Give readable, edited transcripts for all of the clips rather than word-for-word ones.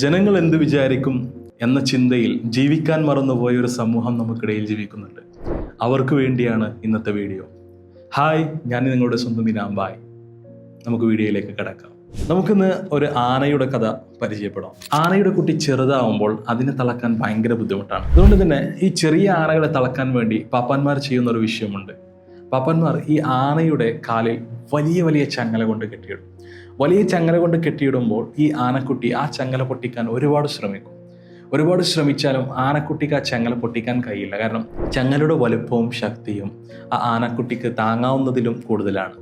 ജനങ്ങൾ എന്ത് വിചാരിക്കും എന്ന ചിന്തയിൽ ജീവിക്കാൻ മറന്നുപോയ ഒരു സമൂഹം നമുക്കിടയിൽ ജീവിക്കുന്നുണ്ട്. അവർക്ക് വേണ്ടിയാണ് ഇന്നത്തെ വീഡിയോ. ഹായ്, ഞാൻ നിങ്ങളുടെ സ്വന്തം ഇനാംബായ്. നമുക്ക് വീഡിയോയിലേക്ക് കിടക്കാം. നമുക്കിന്ന് ഒരു ആനയുടെ കഥ പരിചയപ്പെടാം. ആനയുടെ കുട്ടി ചെറുതാവുമ്പോൾ അതിനെ തളക്കാൻ ഭയങ്കര ബുദ്ധിമുട്ടാണ്. അതുകൊണ്ട് തന്നെ ഈ ചെറിയ ആനകളെ തളക്കാൻ വേണ്ടി പാപ്പാന്മാർ ചെയ്യുന്ന ഒരു വിഷയമുണ്ട്. പാപ്പാന്മാർ ഈ ആനയുടെ കാലിൽ വലിയ വലിയ ചങ്ങല കൊണ്ട് കെട്ടിയിടും. വലിയ ചങ്ങല കൊണ്ട് കെട്ടിയിടുമ്പോൾ ഈ ആനക്കുട്ടി ആ ചങ്ങല പൊട്ടിക്കാൻ ഒരുപാട് ശ്രമിച്ചാലും ആനക്കുട്ടിക്ക് ആ ചങ്ങല പൊട്ടിക്കാൻ കഴിയില്ല. കാരണം ചങ്ങലയുടെ വലുപ്പവും ശക്തിയും ആ ആനക്കുട്ടിക്ക് താങ്ങാവുന്നതിലും കൂടുതലാണ്.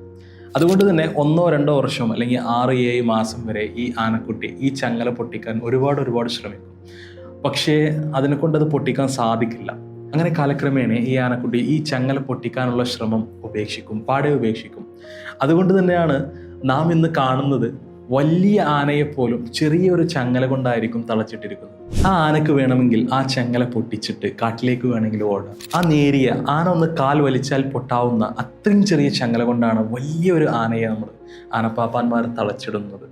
അതുകൊണ്ട് തന്നെ 1-2 വർഷം അല്ലെങ്കിൽ 6-7 മാസം വരെ ഈ ആനക്കുട്ടി ഈ ചങ്ങല പൊട്ടിക്കാൻ ഒരുപാട് ശ്രമിക്കും. പക്ഷേ അതിനെ കൊണ്ടത് പൊട്ടിക്കാൻ സാധിക്കില്ല. അങ്ങനെ കാലക്രമേണ ഈ ആനക്കുട്ടി ഈ ചങ്ങല പൊട്ടിക്കാനുള്ള ശ്രമം പാടെ ഉപേക്ഷിക്കും. അതുകൊണ്ട് തന്നെയാണ് നാം ഇന്ന് കാണുന്നത് വലിയ ആനയെപ്പോലും ചെറിയൊരു ചങ്ങല കൊണ്ടായിരിക്കും തളച്ചിട്ടിരിക്കുന്നത്. ആ ആനക്ക് വേണമെങ്കിൽ ആ ചങ്ങല പൊട്ടിച്ചിട്ട് കാട്ടിലേക്ക് വേണമെങ്കിൽ ഓടാം. ആ നേരിയ ആന ഒന്ന് കാൽ വലിച്ചാൽ പൊട്ടാവുന്ന അത്രയും ചെറിയ ചങ്ങല കൊണ്ടാണ് വലിയൊരു ആനയെ നമ്മൾ ആനപ്പാപ്പാന്മാർ തളച്ചിടുന്നത്.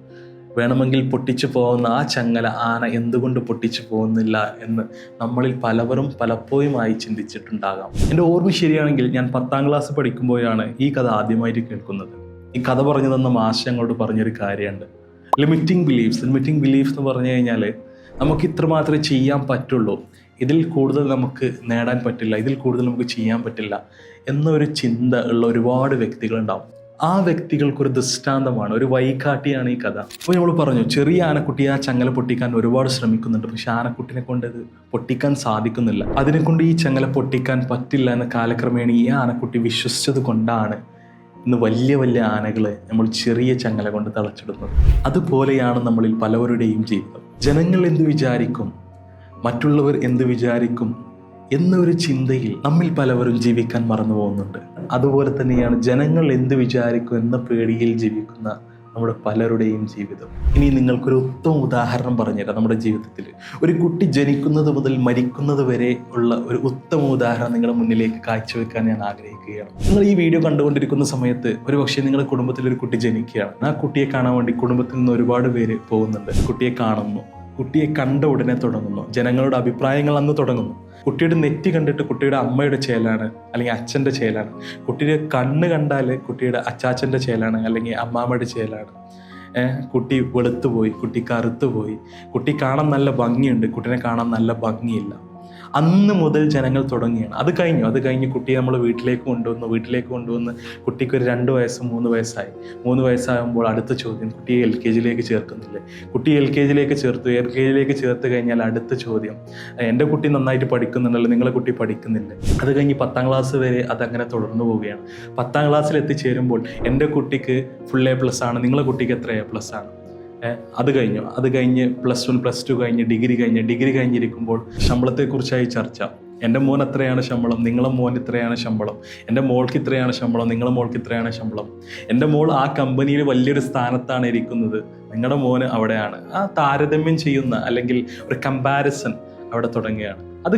വേണമെങ്കിൽ പൊട്ടിച്ചു പോകുന്ന ആ ചങ്ങല ആന എന്തുകൊണ്ട് പൊട്ടിച്ചു പോകുന്നില്ല എന്ന് നമ്മളിൽ പലപ്പോഴുമായി ചിന്തിച്ചിട്ടുണ്ടാകാം. എൻ്റെ ഓർമ്മ ശരിയാണെങ്കിൽ ഞാൻ 10ാം ക്ലാസ് പഠിക്കുമ്പോഴാണ് ഈ കഥ ആദ്യമായിട്ട് കേൾക്കുന്നത്. ഈ കഥ പറഞ്ഞു തന്ന മാഷ് ഞങ്ങളോട് പറഞ്ഞൊരു കാര്യമുണ്ട്. ലിമിറ്റിംഗ് ബിലീഫ്സ് എന്ന് പറഞ്ഞു കഴിഞ്ഞാൽ നമുക്ക് ഇത്ര മാത്രമേ ചെയ്യാൻ പറ്റുള്ളൂ, ഇതിൽ കൂടുതൽ നമുക്ക് നേടാൻ പറ്റില്ല, ഇതിൽ കൂടുതൽ നമുക്ക് ചെയ്യാൻ പറ്റില്ല എന്നൊരു ചിന്ത ഉള്ള ഒരുപാട് വ്യക്തികളുണ്ടാവും. ആ വ്യക്തികൾക്കൊരു ദൃഷ്ടാന്തമാണ്, ഒരു വഴികാട്ടിയാണ് ഈ കഥ. അപ്പോൾ നമ്മൾ പറഞ്ഞു, ചെറിയ ആനക്കുട്ടി ആ ചങ്ങല പൊട്ടിക്കാൻ ഒരുപാട് ശ്രമിക്കുന്നുണ്ട്. പക്ഷെ ആനക്കുട്ടിനെ കൊണ്ട് ഇത് പൊട്ടിക്കാൻ സാധിക്കുന്നില്ല. അതിനെക്കൊണ്ട് ഈ ചങ്ങല പൊട്ടിക്കാൻ പറ്റില്ല എന്ന കാലക്രമേണ ഈ ആനക്കുട്ടി വിശ്വസിച്ചത് കൊണ്ടാണ് ഇന്ന് വലിയ ആനകളെ നമ്മൾ ചെറിയ ചങ്ങല കൊണ്ട് തളച്ചിടുന്നത്. അതുപോലെയാണ് നമ്മളിൽ പലവരുടെയും ജീവിതം. ജനങ്ങൾ എന്ത് വിചാരിക്കും, മറ്റുള്ളവർ എന്ത് വിചാരിക്കും എന്നൊരു ചിന്തയിൽ നമ്മിൽ പലവരും ജീവിക്കാൻ മറന്നു പോകുന്നുണ്ട്. അതുപോലെ തന്നെയാണ് ജനങ്ങൾ എന്ത് വിചാരിക്കും എന്ന പേടിയിൽ ജീവിക്കുന്ന നമ്മുടെ പലരുടെയും ജീവിതം. ഇനി നിങ്ങൾക്കൊരു ഉത്തമ ഉദാഹരണം പറഞ്ഞുതരാം. നമ്മുടെ ജീവിതത്തിൽ ഒരു കുട്ടി ജനിക്കുന്നത് മുതൽ മരിക്കുന്നത് വരെ ഉള്ള ഒരു ഉത്തമ ഉദാഹരണം നിങ്ങളുടെ മുന്നിലേക്ക് കാഴ്ചവെക്കാൻ ഞാൻ ആഗ്രഹിക്കുകയാണ്. നിങ്ങൾ ഈ വീഡിയോ കണ്ടുകൊണ്ടിരിക്കുന്ന സമയത്ത് ഒരുപക്ഷെ നിങ്ങളുടെ കുടുംബത്തിൽ ഒരു കുട്ടി ജനിക്കുകയാണ്. ആ കുട്ടിയെ കാണാൻ വേണ്ടി കുടുംബത്തിൽ നിന്ന് ഒരുപാട് പേര് പോകുന്നുണ്ട്. കുട്ടിയെ കാണുന്നു, കുട്ടിയെ കണ്ട ഉടനെ തുടങ്ങുന്നു, ജനങ്ങളുടെ അഭിപ്രായങ്ങൾ അന്ന് തുടങ്ങുന്നു. കുട്ടിയുടെ നെറ്റി കണ്ടിട്ട് കുട്ടിയുടെ അമ്മയുടെ ചേലാണ് അല്ലെങ്കിൽ അച്ഛൻ്റെ ചേലാണ്. കുട്ടിയുടെ കണ്ണ് കണ്ടാൽ കുട്ടിയുടെ അച്ചാച്ചൻ്റെ ചേലാണ് അല്ലെങ്കിൽ അമ്മാമ്മയുടെ ചേലാണ്. കുട്ടി വെളുത്തുപോയി, കുട്ടി കറുത്തുപോയി, കുട്ടി കാണാൻ നല്ല ഭംഗിയുണ്ട്, കുട്ടീനെ കാണാൻ നല്ല ഭംഗിയില്ല. അന്ന് മുതൽ ജനങ്ങൾ തുടങ്ങിയാണ്. അത് കഴിഞ്ഞ് കുട്ടിയെ നമ്മൾ വീട്ടിലേക്ക് കൊണ്ടുവന്ന് കുട്ടിക്ക് ഒരു 2 വയസ്സ് 3 വയസ്സായി. 3 വയസ്സാകുമ്പോൾ അടുത്ത ചോദ്യം, കുട്ടിയെ LKG ചേർക്കുന്നില്ലേ? കുട്ടി LKG ചേർത്ത് കഴിഞ്ഞാൽ അടുത്ത ചോദ്യം, എൻ്റെ കുട്ടി നന്നായിട്ട് പഠിക്കുന്നുണ്ടല്ലോ, നിങ്ങളെ കുട്ടി പഠിക്കുന്നില്ലേ? അത് കഴിഞ്ഞ് 10ാം ക്ലാസ് വരെ അതങ്ങനെ തുടർന്നു പോവുകയാണ്. 10ാം ക്ലാസ്സിൽ എത്തിച്ചേരുമ്പോൾ എൻ്റെ കുട്ടിക്ക് ഫുൾ A+ ആണ്, നിങ്ങളെ കുട്ടിക്ക് എത്ര A+ ആണ്? അത് കഴിഞ്ഞ് +1 +2 കഴിഞ്ഞ് ഡിഗ്രി കഴിഞ്ഞിരിക്കുമ്പോൾ ശമ്പളത്തെക്കുറിച്ചായി ചർച്ച. എൻ്റെ മോൻ എത്രയാണ് ശമ്പളം, നിങ്ങളെ മോൻ ഇത്രയാണ് ശമ്പളം. എൻ്റെ മോൾക്ക് ഇത്രയാണ് ശമ്പളം, നിങ്ങളെ മോൾക്ക് ഇത്രയാണ് ശമ്പളം. എൻ്റെ മോൾ ആ കമ്പനിയിൽ വലിയൊരു സ്ഥാനത്താണ് ഇരിക്കുന്നത്, നിങ്ങളുടെ മോന് അവിടെയാണ്. ആ താരതമ്യം ചെയ്യുന്ന അല്ലെങ്കിൽ ഒരു കമ്പാരിസൺ അവിടെ തുടങ്ങുകയാണ്. അത്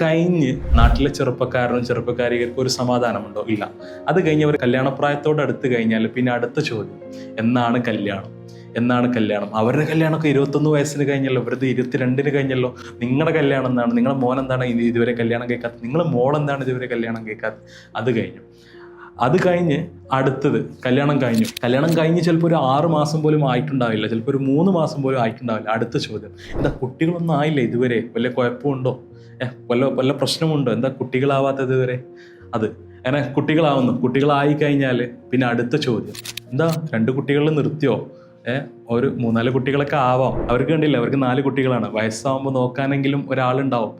കഴിഞ്ഞ് നാട്ടിലെ ചെറുപ്പക്കാരികൾക്ക് ഒരു സമാധാനമുണ്ടോ? ഇല്ല. അത് കഴിഞ്ഞ് അവർ കല്യാണപ്രായത്തോട് അടുത്ത് കഴിഞ്ഞാൽ പിന്നെ അടുത്ത ചോദ്യം, എന്നാണ് കല്യാണം? അവരുടെ കല്യാണമൊക്കെ 21 വയസ്സിന് കഴിഞ്ഞല്ലോ, ഇവരത് 22 കഴിഞ്ഞല്ലോ. നിങ്ങളുടെ കല്യാണം എന്താണ്? നിങ്ങളുടെ മോൻ എന്താണ് ഇതുവരെ കല്യാണം കേൾക്കാത്തത്? നിങ്ങളുടെ മോൾ എന്താണ് ഇതുവരെ കല്യാണം കേൾക്കാത്തത്? അത് കഴിഞ്ഞ് അടുത്തത് കല്യാണം കഴിഞ്ഞ് ചിലപ്പോൾ ഒരു 6 മാസം പോലും ആയിട്ടുണ്ടാവില്ല, ചിലപ്പോൾ ഒരു 3 മാസം പോലും ആയിട്ടുണ്ടാവില്ല. അടുത്ത ചോദ്യം, എന്താ കുട്ടികളൊന്നും ആയില്ല ഇതുവരെ? വല്ല കുഴപ്പമുണ്ടോ? വല്ല പ്രശ്നമുണ്ടോ? എന്താ കുട്ടികളാവാത്തത് ഇതുവരെ? അങ്ങനെ കുട്ടികളായി കഴിഞ്ഞാൽ പിന്നെ അടുത്ത ചോദ്യം, എന്താ 2 കുട്ടികളിൽ നിർത്തിയോ? ഒരു 3-4 കുട്ടികളൊക്കെ ആവാം. അവർക്ക് കണ്ടില്ല, അവർക്ക് 4 കുട്ടികളാണ്. വയസ്സാവുമ്പോൾ നോക്കാനെങ്കിലും ഒരാളുണ്ടാവും.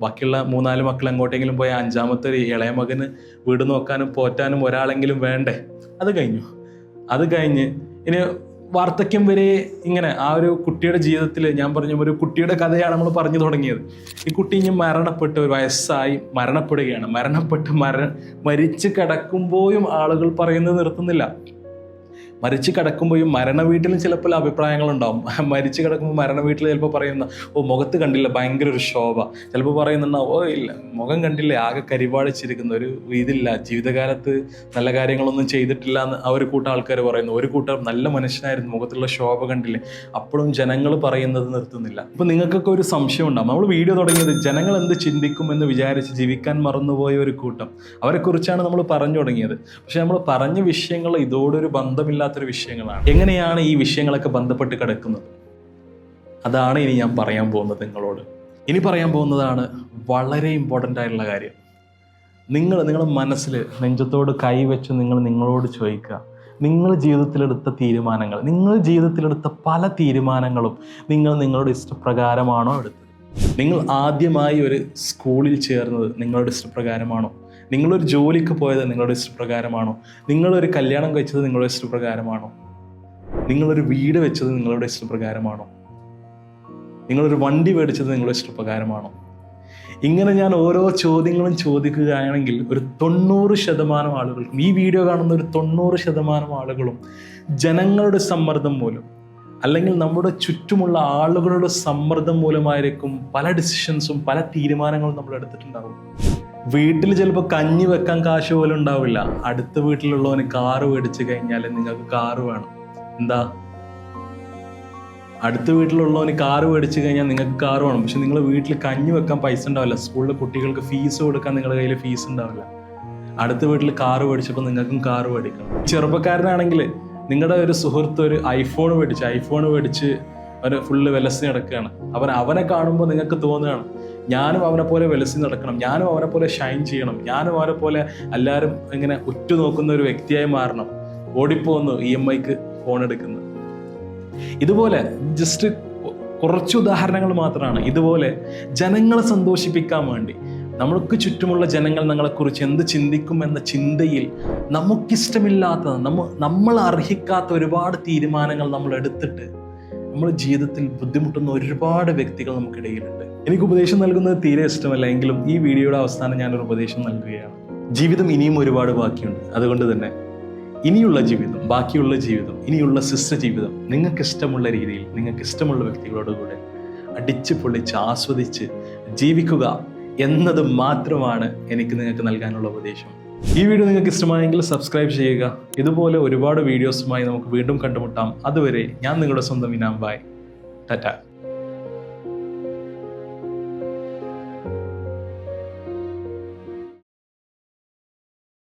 ബാക്കിയുള്ള 3-4 മക്കൾ എങ്ങോട്ടെങ്കിലും പോയാൽ 5ാമത്തെ ഒരു ഇളയ മകന് വീട് നോക്കാനും പോറ്റാനും ഒരാളെങ്കിലും വേണ്ടേ? അത് കഴിഞ്ഞ് ഇനി വാർദ്ധക്യം വരെ ഇങ്ങനെ ആ ഒരു കുട്ടിയുടെ ജീവിതത്തിൽ ഞാൻ പറഞ്ഞ ഒരു കുട്ടിയുടെ കഥയാണ് നമ്മൾ പറഞ്ഞു തുടങ്ങിയത്. ഈ കുട്ടി ഇനി മരണപ്പെട്ട് ഒരു വയസ്സായി മരണപ്പെടുകയാണ്. മരിച്ച് കിടക്കുമ്പോഴും ആളുകൾ പറയുന്നത് നിർത്തുന്നില്ല. മരിച്ച് കിടക്കുമ്പോഴും മരണ വീട്ടിലും ചിലപ്പോൾ അഭിപ്രായങ്ങളുണ്ടാവും. മരിച്ച് കിടക്കുമ്പോൾ മരണ വീട്ടിൽ ചിലപ്പോൾ പറയുന്ന മുഖത്ത് കണ്ടില്ല ഭയങ്കര ഒരു ശോഭ, ചിലപ്പോൾ പറയുന്നുണ്ടാവും ഇല്ല മുഖം കണ്ടില്ലേ ആകെ കരിവാടിച്ചിരിക്കുന്ന ഒരു ഇതില്ല, ജീവിതകാലത്ത് നല്ല കാര്യങ്ങളൊന്നും ചെയ്തിട്ടില്ല എന്ന് ഒരു കൂട്ടം ആൾക്കാർ പറയുന്നു. ഒരു കൂട്ടം നല്ല മനുഷ്യനായിരുന്നു, മുഖത്തുള്ള ശോഭ കണ്ടില്ലേ. അപ്പോഴും ജനങ്ങൾ പറയുന്നത് നിർത്തുന്നില്ല. ഇപ്പം നിങ്ങൾക്കൊക്കെ ഒരു സംശയം ഉണ്ടാകും, നമ്മൾ വീഡിയോ തുടങ്ങിയത് ജനങ്ങൾ എന്ത് ചിന്തിക്കുമെന്ന് വിചാരിച്ച് ജീവിക്കാൻ മറന്നുപോയ ഒരു കൂട്ടം, അവരെക്കുറിച്ചാണ് നമ്മൾ പറഞ്ഞു തുടങ്ങിയത്. പക്ഷെ നമ്മൾ പറഞ്ഞ വിഷയങ്ങൾ ഇതോടൊരു ബന്ധമില്ലാത്തൊരു വിഷയങ്ങളാണ്. എങ്ങനെയാണ് ഈ വിഷയങ്ങളൊക്കെ ബന്ധപ്പെട്ട് കിടക്കുന്നത്, അതാണ് ഇനി ഞാൻ പറയാൻ പോകുന്നത് നിങ്ങളോട്. ഇനി പറയാൻ പോകുന്നതാണ് വളരെ ഇമ്പോർട്ടൻ്റ് ആയിട്ടുള്ള കാര്യം. നിങ്ങളുടെ മനസ്സിൽ നെഞ്ചത്തോട് കൈവച്ച് നിങ്ങളോട് ചോദിക്കുക, നിങ്ങൾ ജീവിതത്തിലെടുത്ത തീരുമാനങ്ങൾ, നിങ്ങൾ ജീവിതത്തിലെടുത്ത പല തീരുമാനങ്ങളും നിങ്ങളുടെ ഇഷ്ടപ്രകാരമാണോ എടുത്തത്? നിങ്ങൾ ആദ്യമായി ഒരു സ്കൂളിൽ ചേർന്നത് നിങ്ങളുടെ ഇഷ്ടപ്രകാരമാണോ? നിങ്ങളൊരു ജോലിക്ക് പോയത് നിങ്ങളുടെ ഇഷ്ടപ്രകാരമാണോ? നിങ്ങളൊരു കല്യാണം കഴിച്ചത് നിങ്ങളുടെ ഇഷ്ടപ്രകാരമാണോ? നിങ്ങളൊരു വീട് വെച്ചത് നിങ്ങളുടെ ഇഷ്ടപ്രകാരമാണോ? നിങ്ങളൊരു വണ്ടി മേടിച്ചത് നിങ്ങളുടെ ഇഷ്ടപ്രകാരമാണോ? ഇങ്ങനെ ഞാൻ ഓരോ ചോദ്യങ്ങളും ചോദിക്കുകയാണെങ്കിൽ ഒരു 90% ആളുകൾക്കും, ഈ വീഡിയോ കാണുന്ന ഒരു 90% ആളുകളും ജനങ്ങളുടെ സമ്മർദ്ദം മൂലം അല്ലെങ്കിൽ നമ്മുടെ ചുറ്റുമുള്ള ആളുകളുടെ സമ്മർദ്ദം മൂലമായിരിക്കും പല ഡിസിഷൻസും പല തീരുമാനങ്ങളും നമ്മൾ എടുത്തിട്ടുണ്ടാവും. വീട്ടിൽ ചിലപ്പോൾ കഞ്ഞി വെക്കാൻ കാശ് പോലും ഉണ്ടാവില്ല, അടുത്ത വീട്ടിലുള്ളവന് കാറ് മേടിച്ചു കഴിഞ്ഞാൽ നിങ്ങൾക്ക് കാറ് വേണം. എന്താ, അടുത്ത വീട്ടിലുള്ളവന് കാറ് മേടിച്ചു കഴിഞ്ഞാൽ നിങ്ങൾക്ക് കാറ് വേണം, പക്ഷെ നിങ്ങളുടെ വീട്ടിൽ കഞ്ഞി വെക്കാൻ പൈസ ഉണ്ടാവില്ല, സ്കൂളിലെ കുട്ടികൾക്ക് ഫീസ് കൊടുക്കാൻ നിങ്ങളുടെ കയ്യിൽ ഫീസ് ഉണ്ടാവില്ല. അടുത്ത വീട്ടിൽ കാറ് മേടിച്ചപ്പോൾ നിങ്ങൾക്കും കാറ് മേടിക്കണം. ചെറുപ്പക്കാരനാണെങ്കിൽ നിങ്ങളുടെ ഒരു സുഹൃത്ത് ഒരു ഐഫോൺ മേടിച്ച് അവന് ഫുള്ള് വിലസി നടക്കുകയാണ്. അവനെ കാണുമ്പോൾ നിങ്ങൾക്ക് തോന്നുകയാണ് ഞാനും അവനെ പോലെ വിലസി നടക്കണം, ഞാനും അവനെ പോലെ ഷൈൻ ചെയ്യണം, ഞാനും അവനെ പോലെ എല്ലാവരും ഇങ്ങനെ ഉറ്റുനോക്കുന്ന ഒരു വ്യക്തിയായി മാറണം. ഓടിപ്പോന്നു EMIക്ക് ഫോൺ എടുക്കുന്നത്. ഇതുപോലെ ജസ്റ്റ് കുറച്ച് ഉദാഹരണങ്ങൾ മാത്രമാണ്. ഇതുപോലെ ജനങ്ങളെ സന്തോഷിപ്പിക്കാൻ വേണ്ടി നമ്മൾക്ക് ചുറ്റുമുള്ള ജനങ്ങൾ നമ്മളെക്കുറിച്ച് എന്ത് ചിന്തിക്കും എന്ന ചിന്തയിൽ നമുക്കിഷ്ടമില്ലാത്ത നമ്മൾ അർഹിക്കാത്ത ഒരുപാട് തീരുമാനങ്ങൾ നമ്മൾ എടുത്തിട്ട് നമ്മൾ ജീവിതത്തിൽ ബുദ്ധിമുട്ടുന്ന ഒരുപാട് വ്യക്തികൾ നമുക്കിടയിലുണ്ട്. എനിക്ക് ഉപദേശം നൽകുന്നത് തീരെ ഇഷ്ടമല്ല, എങ്കിലും ഈ വീഡിയോയുടെ അവസാനം ഞാനൊരു ഉപദേശം നൽകുകയാണ്. ജീവിതം ഇനിയും ഒരുപാട് ബാക്കിയുണ്ട്. അതുകൊണ്ട് തന്നെ ഇനിയുള്ള ജീവിതം, ബാക്കിയുള്ള ജീവിതം, ഇനിയുള്ള ശിഷ്ട ജീവിതം നിങ്ങൾക്ക് ഇഷ്ടമുള്ള രീതിയിൽ, നിങ്ങൾക്ക് ഇഷ്ടമുള്ള വ്യക്തികളോട് കൂടെ അടിച്ച് പൊളിച്ച് ആസ്വദിച്ച് ജീവിക്കുക എന്നത് മാത്രമാണ് എനിക്ക് നിങ്ങൾക്ക് നൽകാനുള്ള ഉപദേശം. ഈ വീഡിയോ നിങ്ങൾക്ക് ഇഷ്ടമായെങ്കിൽ സബ്സ്ക്രൈബ് ചെയ്യുക. ഇതുപോലെ ഒരുപാട് വീഡിയോസുമായി നമുക്ക് വീണ്ടും കണ്ടുമുട്ടാം. അതുവരെ ഞാൻ നിങ്ങളുടെ സ്വന്തം ഇനാം. ബൈ, ടാറ്റ.